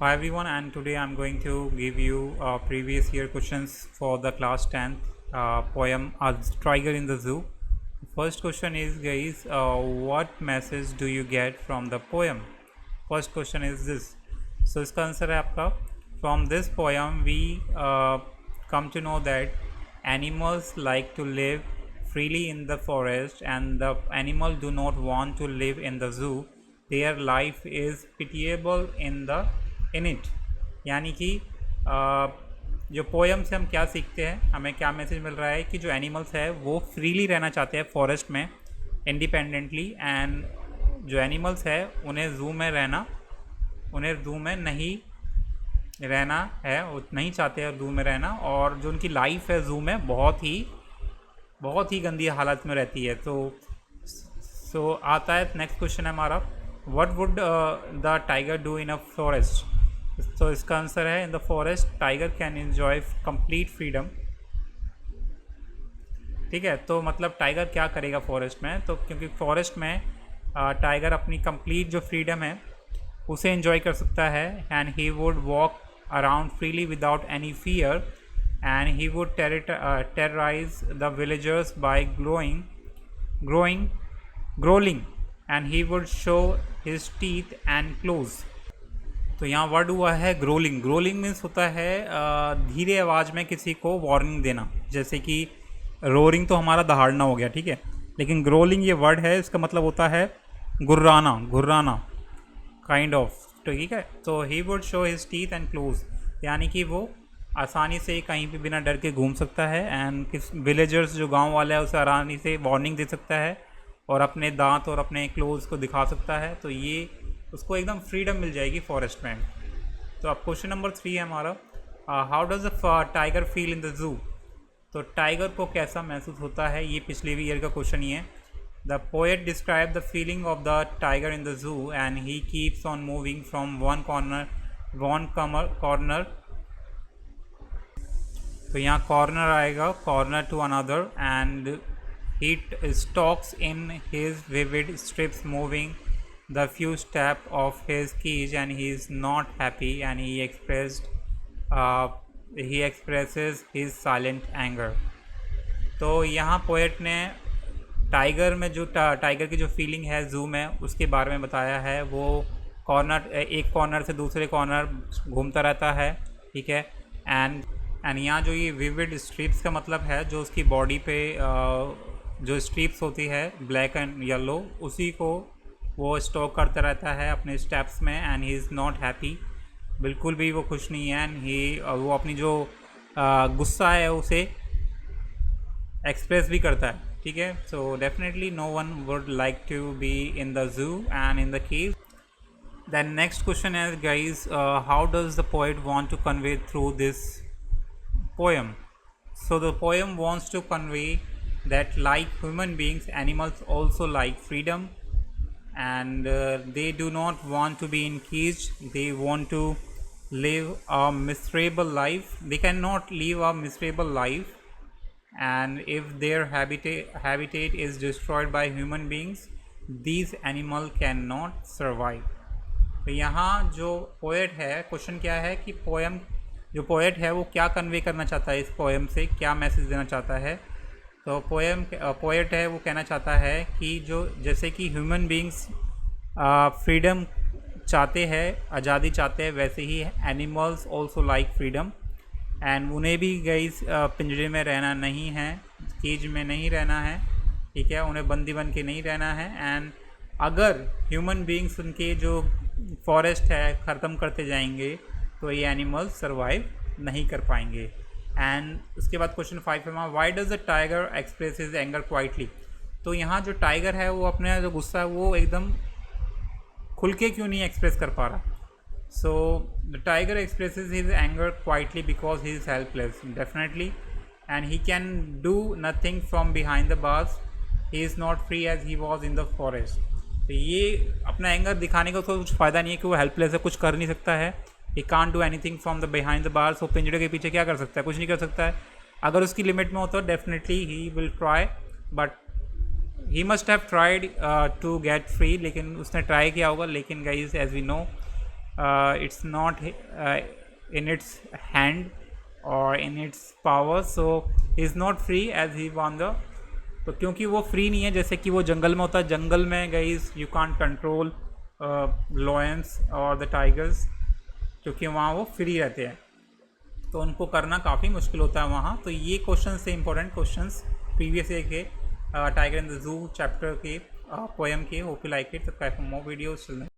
Hi everyone, and today I'm going to give you previous year questions for the class 10th poem Tiger in the Zoo. First question is, guys, what message do you get from the poem? First question is this. So इसका answer है आपका, from this poem we come to know that animals like to live freely in the forest and the animal do not want to live in the zoo. Their life is pitiable in it. यानी कि जो poem से हम क्या सीखते हैं, हमें क्या मैसेज मिल रहा है कि जो एनिमल्स है वो फ्रीली रहना चाहते हैं फॉरेस्ट में इंडिपेंडेंटली, एंड जो एनिमल्स है उन्हें ज़ू में नहीं रहना है, वो नहीं चाहते हैं ज़ू में रहना, और जो उनकी लाइफ है ज़ू में बहुत ही गंदी हालत में रहती है। तो आता है नेक्स्ट क्वेश्चन है हमारा, what would the tiger do in a forest? तो इसका आंसर है, इन the forest tiger can enjoy complete freedom. ठीक है, तो मतलब टाइगर क्या करेगा फॉरेस्ट में? तो क्योंकि फॉरेस्ट में टाइगर अपनी कंप्लीट जो फ्रीडम है उसे एंजॉय कर सकता है, and he would walk around freely without any fear, and he would terrorise the villagers by growling, and he would show his teeth and claws. तो यहाँ वर्ड हुआ है ग्रोलिंग। ग्रोलिंग मीन्स होता है धीरे आवाज़ में किसी को वार्निंग देना, जैसे कि रोरिंग तो हमारा दहाड़ना हो गया, ठीक है, लेकिन ग्रोलिंग ये वर्ड है, इसका मतलब होता है गुर्राना काइंड ऑफ। तो ठीक है, तो ही would show his teeth and close, यानी कि वो आसानी से कहीं भी बिना डर के घूम सकता है, एंड किस विलेजर्स जो गांव वाला है उसे आसानी से वार्निंग दे सकता है और अपने दांत और अपने क्लोज को दिखा सकता है। तो ये उसको एकदम फ्रीडम मिल जाएगी फॉरेस्ट में। तो अब क्वेश्चन नंबर 3 है हमारा, how does a tiger feel in the zoo? तो टाइगर को कैसा महसूस होता है, ये पिछले ईयर का क्वेश्चन ही है। The poet describe the feeling of the tiger in the zoo and he keeps on moving from one corner. तो यहाँ कॉर्नर आएगा, corner to another, and he stalks in his vivid stripes moving the few step of his cage, and he is not happy, and he expresses his silent anger. तो यहाँ poet ने tiger में जो tiger की जो feeling है zoo में उसके बारे में बताया है। वो एक कॉर्नर से दूसरे कॉर्नर घूमता रहता है, ठीक है, एंड यहाँ जो ये विविड स्ट्रिप्स का मतलब है, जो उसकी बॉडी पे जो स्ट्रिप्स होती है ब्लैक एंड येलो, उसी को वो स्टॉक करता रहता है अपने स्टेप्स में, and he is not happy, बिल्कुल भी वो खुश नहीं है, एंड वो अपनी जो गुस्सा है उसे एक्सप्रेस भी करता है, ठीक है। So definitely no one would like to be in the zoo and in the cave. Then next question है guys, how does the poet want to convey through this poem? So the poem wants to convey that like human beings animals also like freedom, and they do not want to be in cage. They want to live a miserable life. They cannot live a miserable life, and if their habitat is destroyed by human beings, these animal cannot survive. तो यहाँ जो poet है, question क्या है कि जो poet है वो क्या कन्वे करना चाहता है, इस पोएम से क्या मैसेज देना चाहता है? तो पोएट है वो कहना चाहता है कि जो जैसे कि ह्यूमन बींग्स फ्रीडम चाहते हैं, आज़ादी चाहते हैं, वैसे ही animals also like freedom, and उन्हें भी गाइस पिंजरे में रहना नहीं है, केज में नहीं रहना है, ठीक है, उन्हें बंदी बन के नहीं रहना है। एंड अगर ह्यूमन बींग्स उनके जो फॉरेस्ट है ख़त्म करते जाएंगे तो ये एनिमल्स सर्वाइव नहीं कर पाएंगे। एंड उसके बाद क्वेश्चन 5 है, why does the tiger express his anger quietly? तो यहाँ जो टाइगर है वो अपने जो गुस्सा है वो एकदम खुल के क्यों नहीं एक्सप्रेस कर पा रहा? So the tiger expresses his anger quietly because he is helpless definitely, and he can do nothing from behind the bars, he is not free as he was in the forest. तो ये अपना anger दिखाने का तो कुछ फ़ायदा नहीं है कि वो हेल्पलेस है, कुछ कर नहीं सकता है, he can't do anything from the behind the bars. वो पिंजरे के पीछे क्या कर सकता है? कुछ नहीं कर सकता है। अगर उसकी लिमिट में हो तो definitely he will try, but he must have tried to get free, लेकिन उसने ट्राई किया होगा। लेकिन guys as we know it's not in its hand or in its power, so he is not free as he want the. तो क्योंकि वो free नहीं है, जैसे कि वो जंगल में होता है, जंगल में guys you can't control Lions और द टाइगर्स, क्योंकि वहाँ वो फ्री रहते हैं, तो उनको करना काफ़ी मुश्किल होता है वहाँ। तो ये क्वेश्चन से इंपॉर्टेंट क्वेश्चंस प्रीवियस ईयर के tiger in the zoo chapter के पोएम के। Hope you like it. Subscribe for more videos.